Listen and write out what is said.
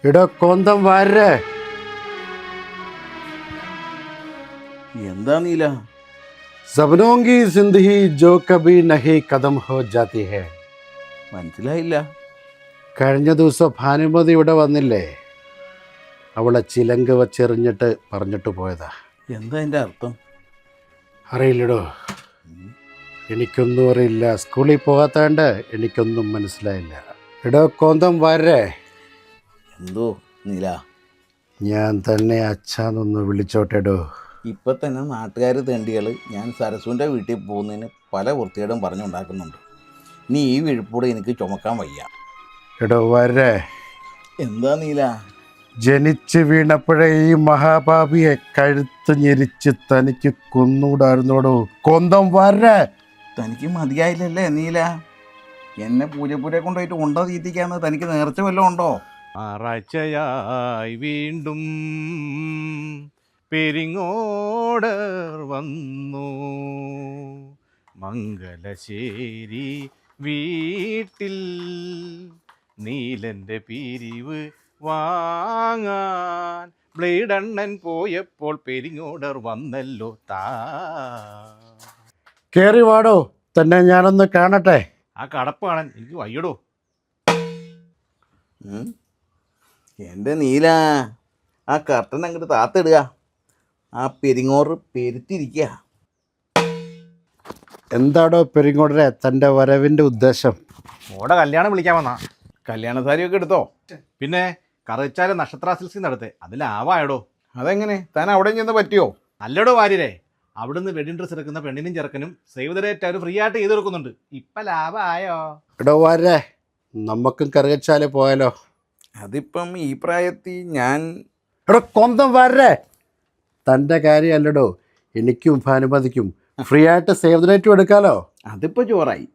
ഇടോ കോന്തം വാരേ. എന്താ നീല? സബ്നോं की जिंदगी जो कभी नहीं खत्म हो जाती है. മനസ്സിലായില്ല. കഴിഞ്ഞ ദിവസം ഭാനുമതി ഇവിടെ വന്നില്ലേ? അവളെ ചിലങ്ക വച്ചെറിഞ്ഞിട്ട് പറഞ്ഞിട്ട് പോയതാ. എന്താ എൻ്റെ അർത്ഥം? അറിയില്ലടോ, എനിക്കൊന്നും അറിയില്ല. സ്കൂളിൽ പോകാത്തതുകൊണ്ട് എനിക്കൊന്നും മനസ്സിലായില്ല. ഇടോ കോന്തം വാരേ. എന്തോ നീല? ഞാൻ തന്നെ അച്ഛാന്നൊന്ന് വിളിച്ചോട്ടെടോ. ഇപ്പം തന്നെ നാട്ടുകാർ തേണ്ടികൾ ഞാൻ സരസുവിൻ്റെ വീട്ടിൽ പോകുന്നതിന് പല വൃത്തികേടും പറഞ്ഞുണ്ടാക്കുന്നുണ്ട്. നീ ഈ വിഴുപ്പോടെ എനിക്ക് ചുമക്കാൻ വയ്യ. എടോ വാരേ, എന്താ നീല? ജനിച്ച് വീണപ്പോഴേ ഈ മഹാപാപിയെ കഴുത്ത് ഞെരിച്ച് തനിക്ക് കൊന്നൂടായിരുന്നോടോ കോന്തം വാരേ. തനിക്ക് മതിയായില്ലല്ലേ നീല? എന്നെ പൂജപ്പുരെ കൊണ്ടുപോയിട്ട് ഉണ്ട തീറ്റിക്കാന്ന് തനിക്ക് നേർച്ച വല്ലതും ഉണ്ടോ? ആറാഴ്ചയായി വീണ്ടും പെരിങ്ങോടർ വന്നു, മംഗലശ്ശേരി വീട്ടിൽ നീലൻ്റെ പിരിവ് വാങ്ങാൻ ബ്ലേഡണ്ണൻ പോയപ്പോൾ പെരിങ്ങോടർ വന്നല്ലോ താ. കേറി വാടോ, തന്നെ ഞാനൊന്ന് കാണട്ടെ. ആ കടപ്പ് കാണാൻ എനിക്ക് വയ്യടോ. എൻ്റെ നീല, ആ കർട്ടൻ അങ്ങോട്ട് താത്തിടുക. ആ പെരിങ്ങോറ് പെരുത്തിരിക്കുക. എന്താടോ പെരിങ്ങോടരെ തൻ്റെ വരവിൻ്റെ ഉദ്ദേശം? മോടെ കല്യാണം വിളിക്കാൻ വന്നാ. കല്യാണ സാരിയൊക്കെ എടുത്തോ? പിന്നെ കറുച്ചാല് നക്ഷത്ര സിൽസിൽ നടത്തേ, അതിലാവായടോ. അതെങ്ങനെ? താൻ അവിടെ ചെന്ന് പറ്റിയോ? നല്ലടോ വാര്യരെ, അവിടുന്ന് വെഡിങ് ഡ്രസ് എടുക്കുന്ന പെണ്ണിനും ചെറുക്കനും സേവ് ദ ഡേറ്റ് അവർ ഫ്രീ ആയിട്ട് ചെയ്ത് കൊടുക്കുന്നുണ്ട്. ഇപ്പൊ ലാഭമായോ? എടോ വാരേ, നമുക്കും കറുകച്ചാല് പോയാലോ? അതിപ്പം ഈ പ്രായത്തിൽ ഞാൻ... എടോ കൊന്തം വാരേ, തൻ്റെ കാര്യമല്ലടോ, എനിക്കും ഭാനുമതിക്കും ഫ്രീ ആയിട്ട് സേവ് ദ ഡേറ്റും എടുക്കാലോ. അതിപ്പോൾ ചോറായി.